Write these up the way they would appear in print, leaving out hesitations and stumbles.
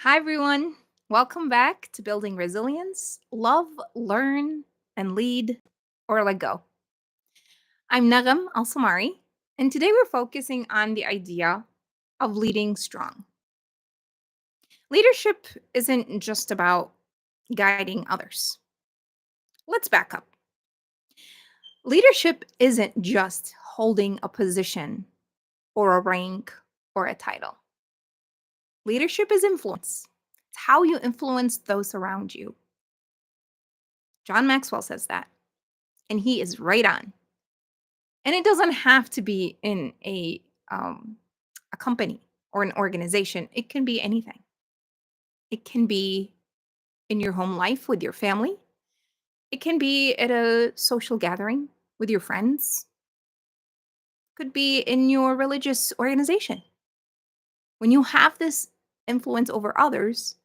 Hi, everyone. Welcome back to Building Resilience, Love, Learn, and Lead or Let Go. I'm Nagam Al Samari, and today we're focusing on the idea of leading strong. Leadership isn't just about guiding others. Let's back up. Leadership isn't just holding a position or a rank or a title. Leadership is influence. It's how you influence those around you. John Maxwell says that, and he is right on. And it doesn't have to be in a company or an organization. It can be anything. It can be in your home life with your family. It can be at a social gathering with your friends. Could be in your religious organization. When you have this influence over others,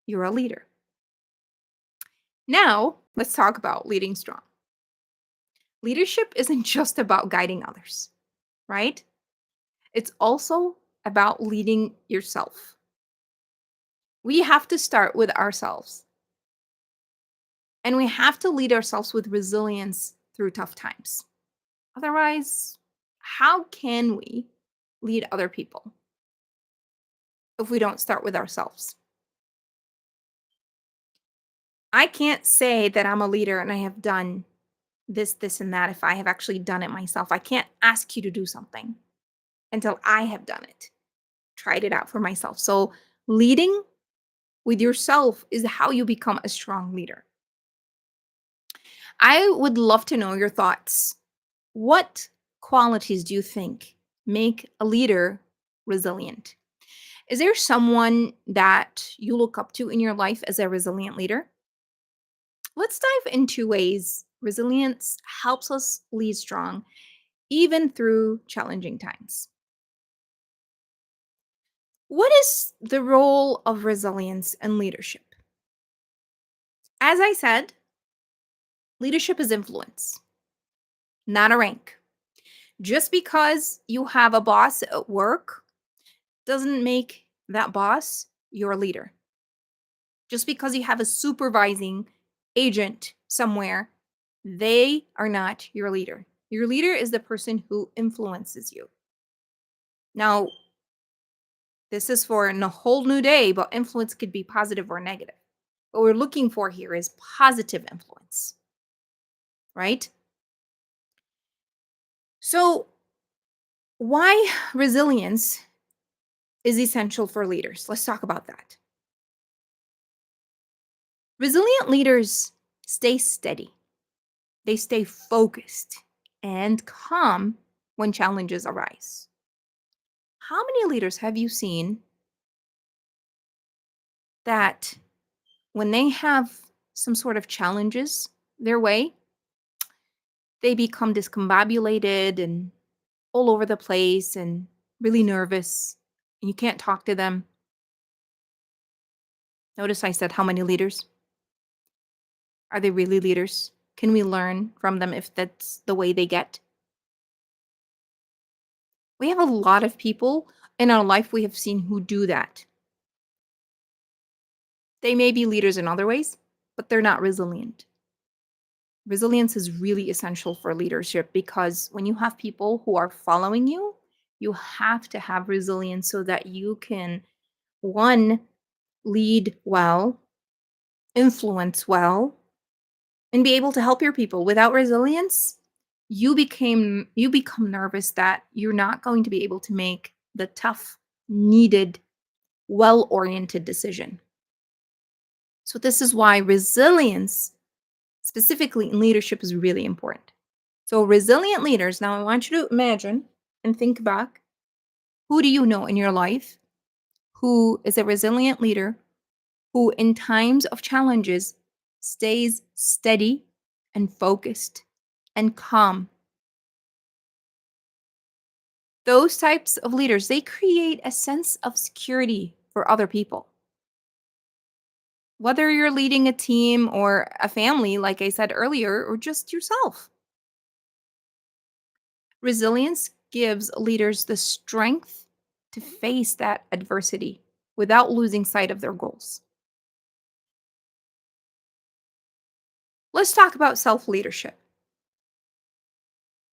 you're a leader. Now, let's talk about leading strong. Leadership isn't just about guiding others, right? It's also about leading yourself. We have to start with ourselves. And we have to lead ourselves with resilience through tough times. Otherwise, how can we lead other people if we don't start with ourselves? I can't say that I'm a leader and I have done this, and that if I have actually done it myself. I can't ask you to do something until I have done it, tried it out for myself. So, leading with yourself is how you become a strong leader. I would love to know your thoughts. What qualities do you think make a leader resilient? Is there someone that you look up to in your life as a resilient leader? Let's dive into ways resilience helps us lead strong, even through challenging times. What is the role of resilience and leadership? As I said, leadership is influence, not a rank. Just because you have a boss at work doesn't make that boss your leader. Just because you have a supervising agent somewhere, they are not your leader. Your leader is the person who influences you. Now, this is for a whole new day, but influence could be positive or negative. What we're looking for here is positive influence, right? So, why resilience is essential for leaders? Let's talk about that. Resilient leaders stay steady, they stay focused and calm when challenges arise. How many leaders have you seen that when they have some sort of challenges their way, they become discombobulated and all over the place and really nervous, and you can't talk to them? Notice I said how many leaders? Are they really leaders? Can we learn from them if that's the way they get? We have a lot of people in our life we have seen who do that. They may be leaders in other ways, but they're not resilient. Resilience is really essential for leadership because when you have people who are following you, you have to have resilience so that you can, one, lead well, influence well, and be able to help your people. Without resilience, you become nervous that you're not going to be able to make the tough, needed, well-oriented decision. So this is why resilience, specifically in leadership, is really important. So resilient leaders, now I want you to imagine and think back, who do you know in your life who is a resilient leader who in times of challenges stays steady and focused and calm? Those types of leaders, they create a sense of security for other people. Whether you're leading a team or a family, like I said earlier, or just yourself. Resilience gives leaders the strength to face that adversity without losing sight of their goals. Let's talk about self leadership.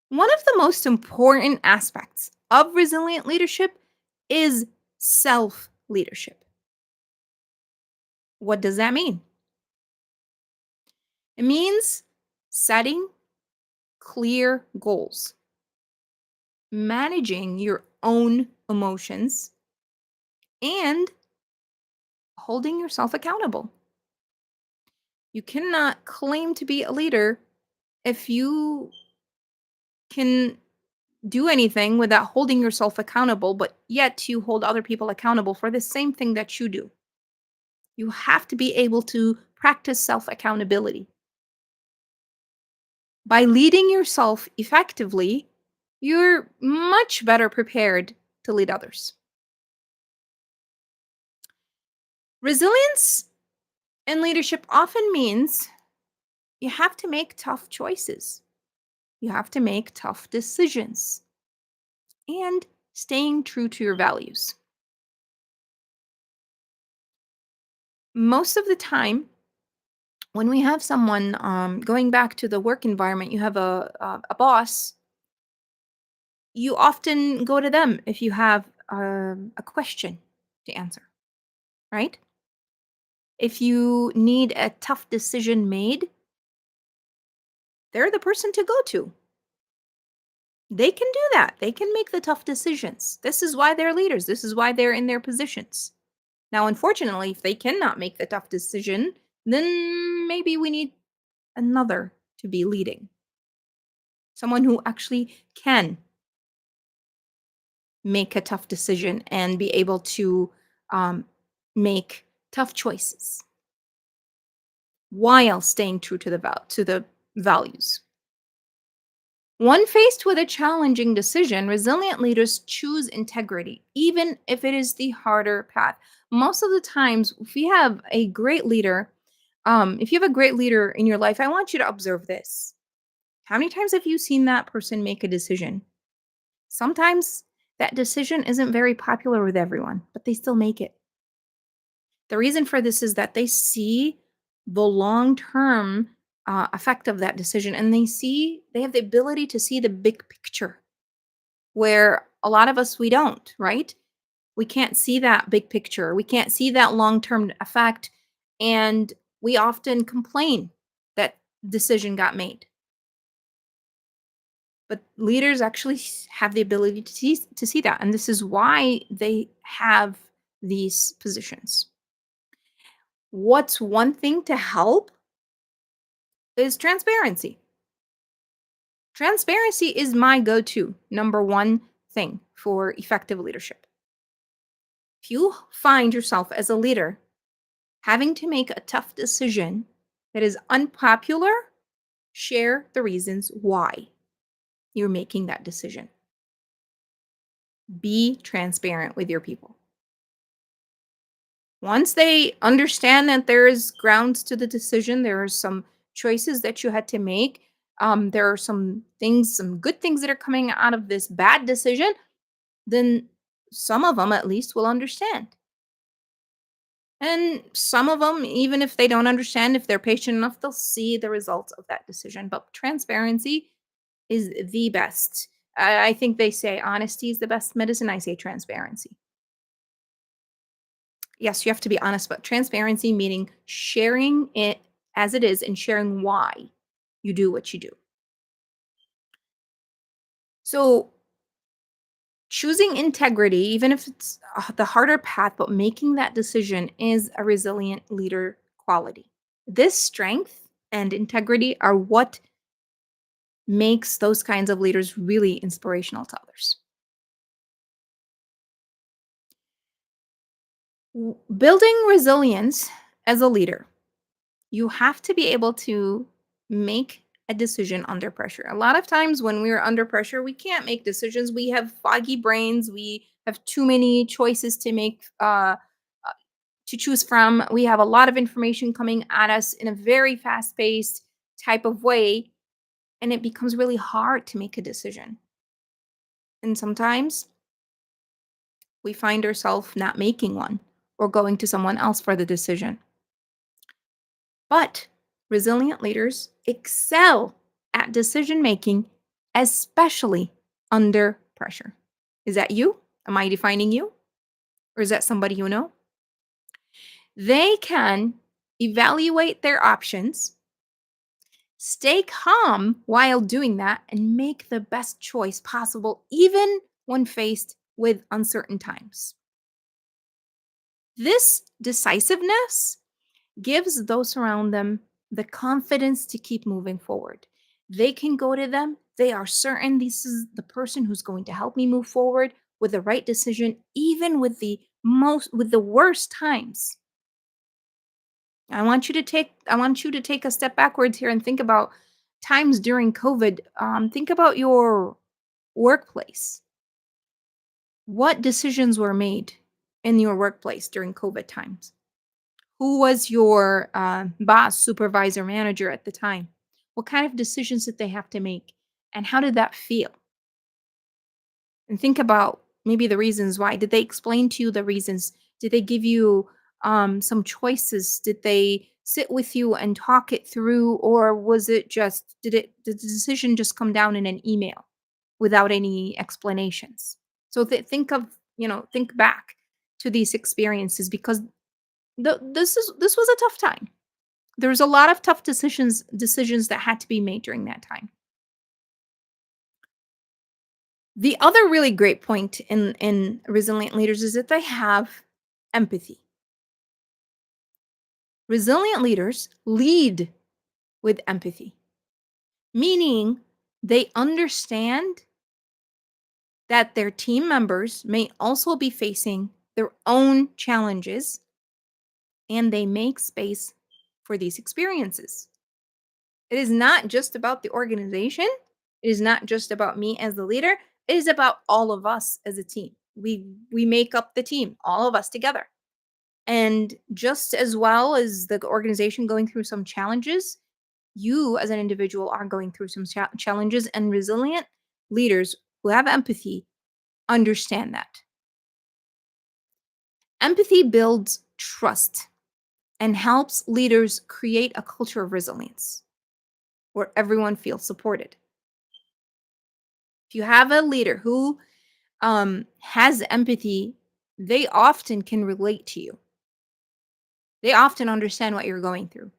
One of the most important aspects of resilient leadership is self leadership. What does that mean? It means setting clear goals, managing your own emotions, and holding yourself accountable. You cannot claim to be a leader if you can do anything without holding yourself accountable, but yet you hold other people accountable for the same thing that you do. You have to be able to practice self accountability. By leading yourself effectively, you're much better prepared to lead others. Resilience in leadership often means you have to make tough choices. You have to make tough decisions and staying true to your values. Most of the time, when we have someone going back to the work environment, you have a boss, you often go to them if you have a question to answer, right? If you need a tough decision made, they're the person to go to. They can do that. They can make the tough decisions. This is why they're leaders. This is why they're in their positions. Now, unfortunately, if they cannot make the tough decision, then maybe we need another to be leading. Someone who actually can make a tough decision and be able to um, make tough choices while staying true to the values. When faced with a challenging decision, resilient leaders choose integrity, even if it is the harder path. Most of the times, if you have a great leader, if you have a great leader in your life, I want you to observe this. How many times have you seen that person make a decision? Sometimes that decision isn't very popular with everyone, but they still make it. The reason for this is that they see the long term effect of that decision and they have the ability to see the big picture where a lot of us, we don't, right? We can't see that big picture. We can't see that long term effect. And we often complain that decision got made. But leaders actually have the ability to see that. And this is why they have these positions. What's one thing to help is transparency. Transparency is my go to number one thing for effective leadership. If you find yourself as a leader having to make a tough decision that is unpopular, share the reasons why you're making that decision. Be transparent with your people. Once they understand that there is grounds to the decision, there are some choices that you had to make. There are some things, some good things that are coming out of this bad decision, then some of them at least will understand. And some of them, even if they don't understand, if they're patient enough, they'll see the results of that decision. But transparency is the best. I think they say honesty is the best medicine. I say transparency. Yes, you have to be honest, but transparency meaning sharing it as it is and sharing why you do what you do. So, choosing integrity, even if it's the harder path, but making that decision is a resilient leader quality. This strength and integrity are what makes those kinds of leaders really inspirational to others. Building resilience as a leader, you have to be able to make a decision under pressure. A lot of times when we're under pressure, we can't make decisions. We have foggy brains. We have too many choices to choose from. We have a lot of information coming at us in a very fast paced type of way, and it becomes really hard to make a decision. And sometimes we find ourselves not making one or going to someone else for the decision. But resilient leaders excel at decision making, especially under pressure. Is that you? Am I defining you? Or is that somebody you know? They can evaluate their options, stay calm while doing that, and make the best choice possible, even when faced with uncertain times. This decisiveness gives those around them the confidence to keep moving forward. They can go to them. They are certain this is the person who's going to help me move forward with the right decision, even with the worst times. I want you to take a step backwards here and think about times during COVID. Think about your workplace. What decisions were made in your workplace during COVID times? Who was your boss, supervisor, manager at the time? What kind of decisions did they have to make? And how did that feel? And think about maybe the reasons why. Did they explain to you the reasons? Did they give you some choices? Did they sit with you and talk it through? Or was it just, did the decision just come down in an email without any explanations? So think back to these experiences because this was a tough time. There was a lot of tough decisions that had to be made during that time. The other really great point in resilient leaders is that they have empathy. Resilient leaders lead with empathy, meaning they understand that their team members may also be facing their own challenges and they make space for these experiences. It is not just about the organization. It is not just about me as the leader. It is about all of us as a team. We make up the team, all of us together. And just as well as the organization going through some challenges, you as an individual are going through some challenges, and resilient leaders who have empathy understand that. Empathy builds trust and helps leaders create a culture of resilience where everyone feels supported. If you have a leader who has empathy, they often can relate to you. They often understand what you're going through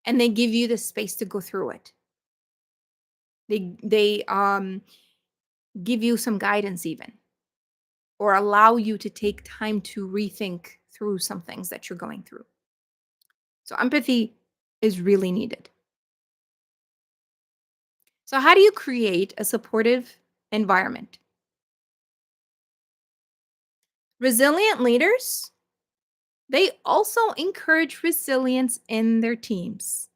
and they give you the space to go through it. They give you some guidance even or allow you to take time to rethink through some things that you're going through. So empathy is really needed. So how do you create a supportive environment? Resilient leaders, they also encourage resilience in their teams.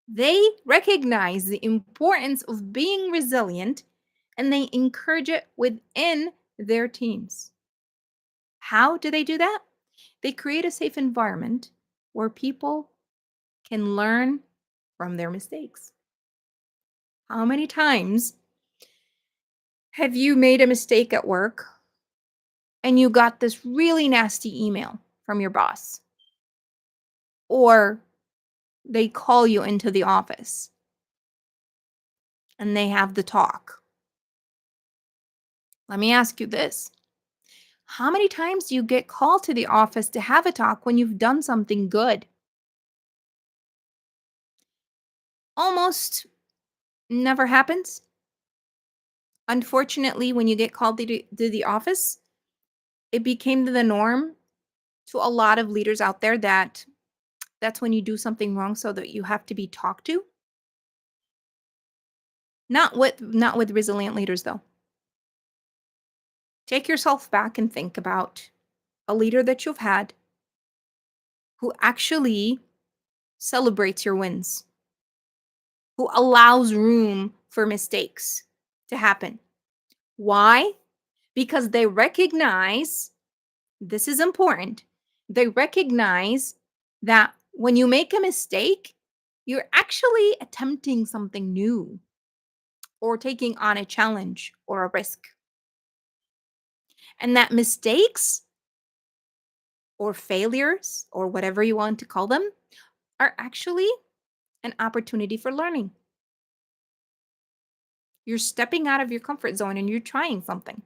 They recognize the importance of being resilient and they encourage it within their teams. How do they do that? They create a safe environment where people can learn from their mistakes. How many times have you made a mistake at work and you got this really nasty email from your boss? Or they call you into the office and they have the talk. Let me ask you this. How many times do you get called to the office to have a talk when you've done something good? Almost never happens. Unfortunately, when you get called to the office, it became the norm to a lot of leaders out there that that's when you do something wrong so that you have to be talked to. Not with resilient leaders though. Take yourself back and think about a leader that you've had who actually celebrates your wins, who allows room for mistakes to happen. Why? Because they recognize this is important. They recognize that when you make a mistake, you're actually attempting something new or taking on a challenge or a risk. And that mistakes or failures or whatever you want to call them are actually an opportunity for learning. You're stepping out of your comfort zone and you're trying something.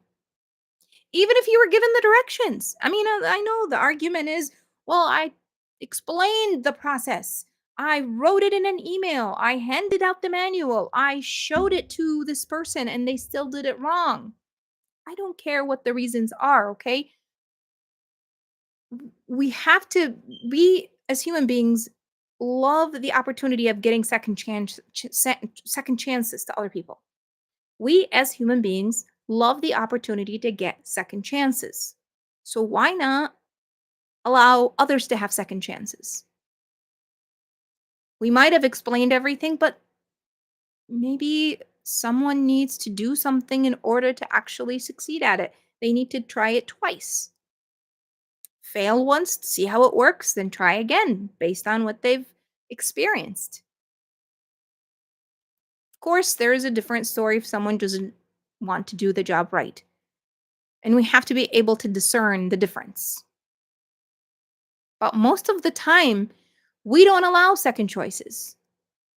Even if you were given the directions. I mean, I know the argument is, well, I explained the process. I wrote it in an email. I handed out the manual. I showed it to this person and they still did it wrong. I don't care what the reasons are, okay? We have to we as human beings love the opportunity of getting second chances to other people. We as human beings love the opportunity to get second chances. So why not allow others to have second chances? We might have explained everything, but maybe someone needs to do something in order to actually succeed at it. They need to try it twice. Fail once, see how it works, then try again based on what they've experienced. Of course, there is a different story if someone doesn't want to do the job right. And we have to be able to discern the difference. But most of the time, we don't allow second choices.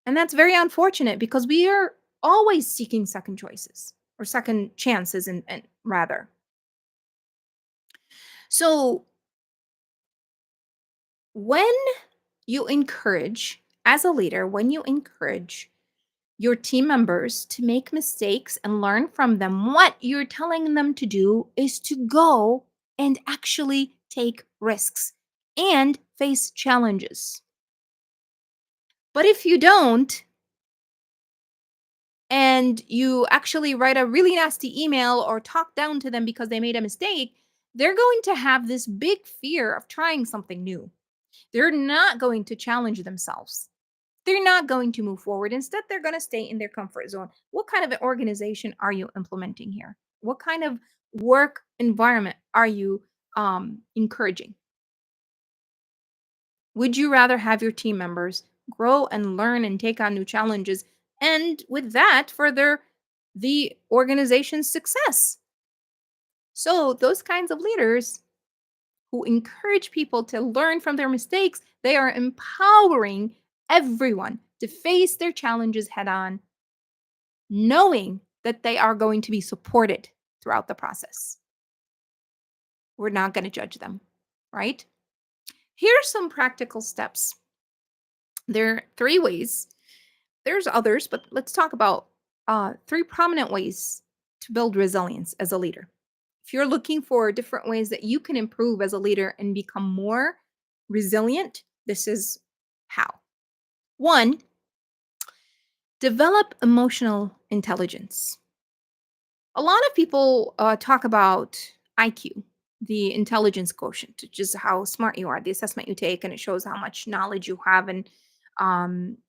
And that's very unfortunate because we are always seeking second choices or second chances, and rather. So when you encourage, as a leader, when you encourage your team members to make mistakes and learn from them, what you're telling them to do is to go and actually take risks and face challenges. But if you don't, and you actually write a really nasty email or talk down to them because they made a mistake, they're going to have this big fear of trying something new. They're not going to challenge themselves. They're not going to move forward. Instead, they're going to stay in their comfort zone. What kind of an organization are you implementing here? What kind of work environment are you encouraging? Would you rather have your team members grow and learn and take on new challenges and with that further the organization's success? So, those kinds of leaders who encourage people to learn from their mistakes, they are empowering everyone to face their challenges head on, knowing that they are going to be supported throughout the process. We're not going to judge them, right? Here are some practical steps. There are three ways. There's others, but let's talk about three prominent ways to build resilience as a leader. If you're looking for different ways that you can improve as a leader and become more resilient, this is how. One, develop emotional intelligence. A lot of people talk about IQ, the intelligence quotient, which is how smart you are, the assessment you take, and it shows how much knowledge you have and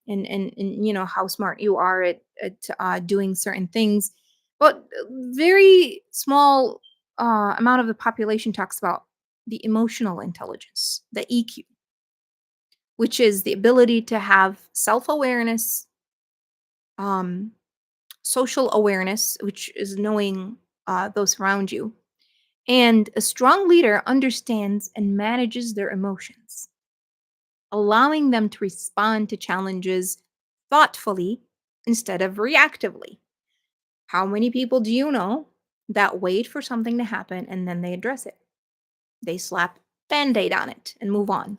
you know how smart you are at doing certain things. But very small amount of the population talks about the emotional intelligence, the EQ, which is the ability to have self awareness, um, social awareness, which is knowing those around you. And a strong leader understands and manages their emotions, allowing them to respond to challenges thoughtfully instead of reactively. How many people do you know that wait for something to happen and then they address it? They slap band aid on it and move on.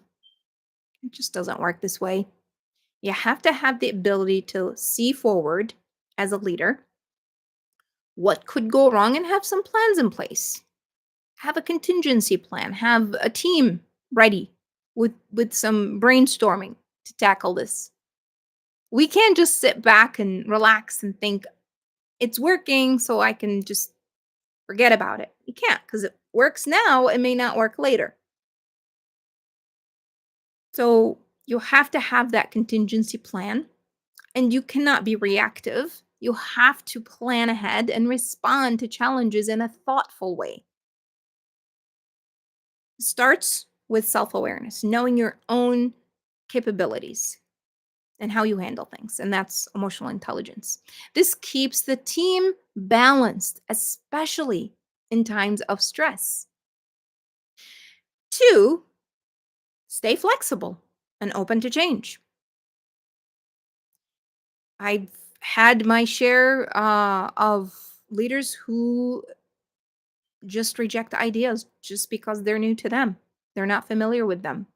It just doesn't work this way. You have to have the ability to see forward as a leader what could go wrong and have some plans in place. Have a contingency plan, have a team ready with some brainstorming to tackle this. We can't just sit back and relax and think it's working so I can just forget about it. You can't because it works now, it may not work later. So you have to have that contingency plan and you cannot be reactive. You have to plan ahead and respond to challenges in a thoughtful way. It starts with self awareness, knowing your own capabilities and how you handle things. And that's emotional intelligence. This keeps the team balanced, especially in times of stress. Two, stay flexible and open to change. I've had my share of leaders who just reject ideas just because they're new to them. They're not familiar with them.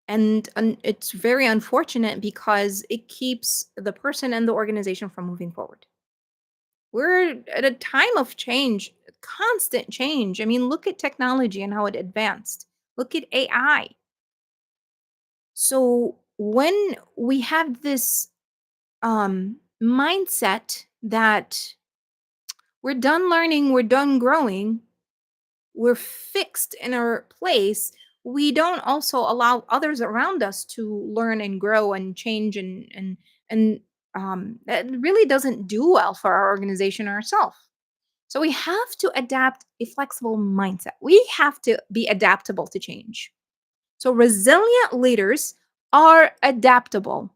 And it's very unfortunate because it keeps the person and the organization from moving forward. We're at a time of change, constant change. I mean, look at technology and how it advanced. Look at AI. So when we have this mindset that we're done learning, we're done growing, we're fixed in our place, we don't also allow others around us to learn and grow and change and that really doesn't do well for our organization or ourselves. So we have to adapt a flexible mindset. We have to be adaptable to change. So resilient leaders are adaptable,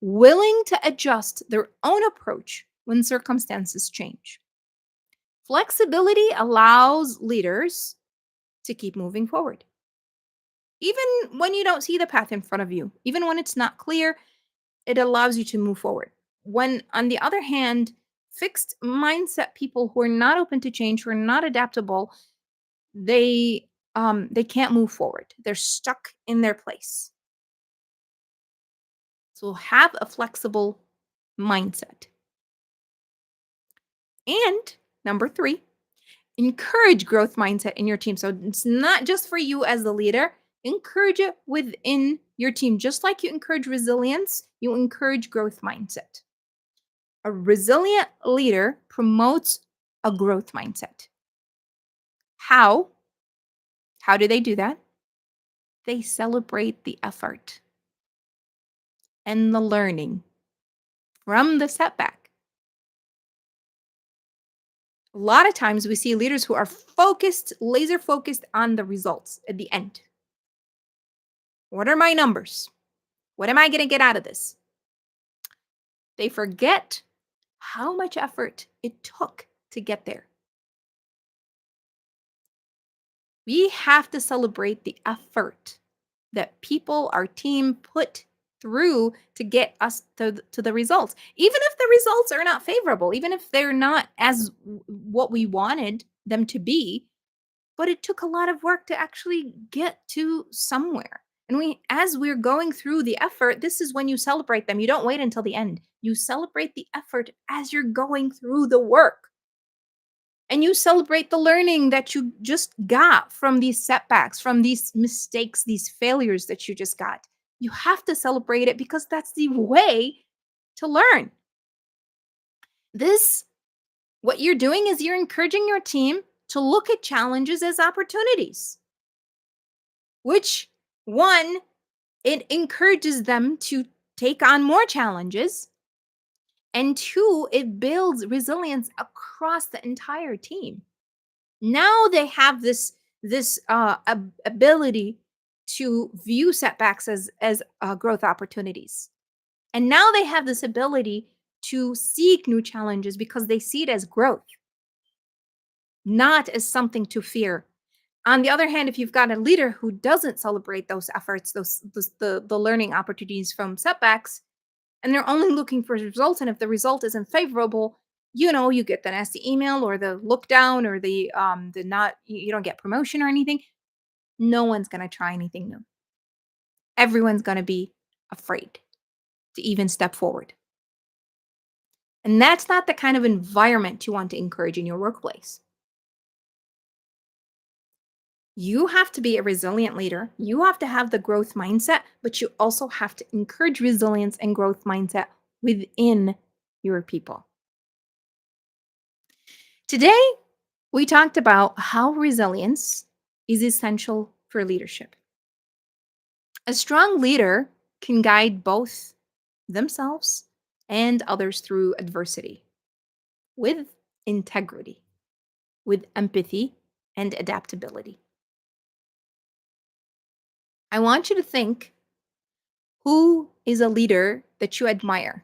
willing to adjust their own approach when circumstances change. Flexibility allows leaders to keep moving forward. Even when you don't see the path in front of you, even when it's not clear, it allows you to move forward. When, on the other hand, fixed mindset people who are not open to change, who are not adaptable, they can't move forward. They're stuck in their place. So have a flexible mindset. And number three, encourage growth mindset in your team. So it's not just for you as the leader, encourage it within your team. Just like you encourage resilience, you encourage growth mindset. A resilient leader promotes a growth mindset. How? How do they do that? They celebrate the effort and the learning from the setback. A lot of times we see leaders who are focused, laser focused on the results at the end. What are my numbers? What am I going to get out of this? They forget how much effort it took to get there. We have to celebrate the effort that people, our team, put through to get us to the results. Even if the results are not favorable, even if they're not as what we wanted them to be, but it took a lot of work to actually get to somewhere. And as we're going through the effort, this is when you celebrate them. You don't wait until the end. You celebrate the effort as you're going through the work. And you celebrate the learning that you just got from these setbacks, from these mistakes, these failures that you just got. You have to celebrate it because that's the way to learn. What you're doing is you're encouraging your team to look at challenges as opportunities, which one, it encourages them to take on more challenges. And two, it builds resilience across the entire team. Now they have this ability to view setbacks as growth opportunities, and now they have this ability to seek new challenges because they see it as growth, not as something to fear. On the other hand, if you've got a leader who doesn't celebrate those efforts, the learning opportunities from setbacks, and they're only looking for results, and if the result isn't favorable, you get the nasty email or the look down or the not you don't get promotion or anything. No one's going to try anything new. Everyone's going to be afraid to even step forward. And that's not the kind of environment you want to encourage in your workplace. You have to be a resilient leader. You have to have the growth mindset, but you also have to encourage resilience and growth mindset within your people. Today, we talked about how resilience is essential for leadership. A strong leader can guide both themselves and others through adversity with integrity, with empathy and adaptability. I want you to think, who is a leader that you admire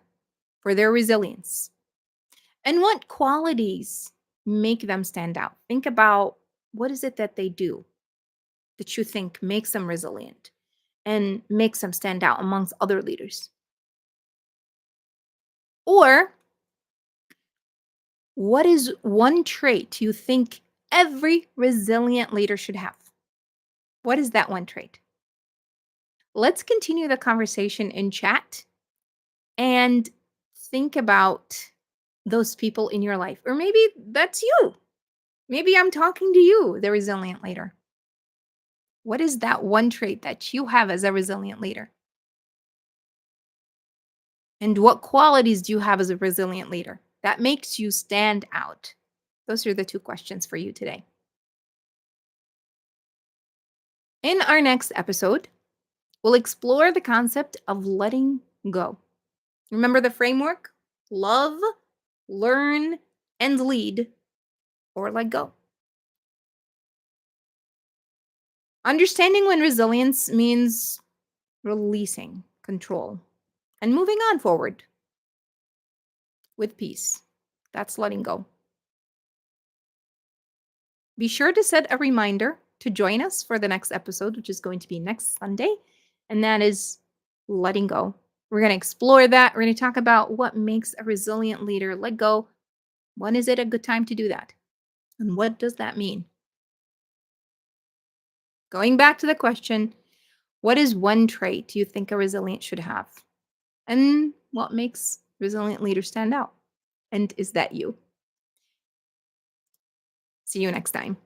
for their resilience? And what qualities make them stand out. Think about what is it that they do that you think makes them resilient and makes them stand out amongst other leaders. Or what is one trait you think every resilient leader should have? What is that one trait? Let's continue the conversation in chat and think about those people in your life. Or maybe that's you. Maybe I'm talking to you, the resilient leader. What is that one trait that you have as a resilient leader? And what qualities do you have as a resilient leader that makes you stand out? Those are the two questions for you today. In our next episode, we'll explore the concept of letting go. Remember the framework? Love, learn, and lead, or let go. Understanding when resilience means releasing control and moving on forward with peace. That's letting go. Be sure to set a reminder to join us for the next episode, which is going to be next Sunday, and that is letting go. We're going to explore that. We're going to talk about what makes a resilient leader let go. When is it a good time to do that? And what does that mean? Going back to the question, what is one trait you think a resilient should have? And what makes resilient leaders stand out? And is that you? See you next time.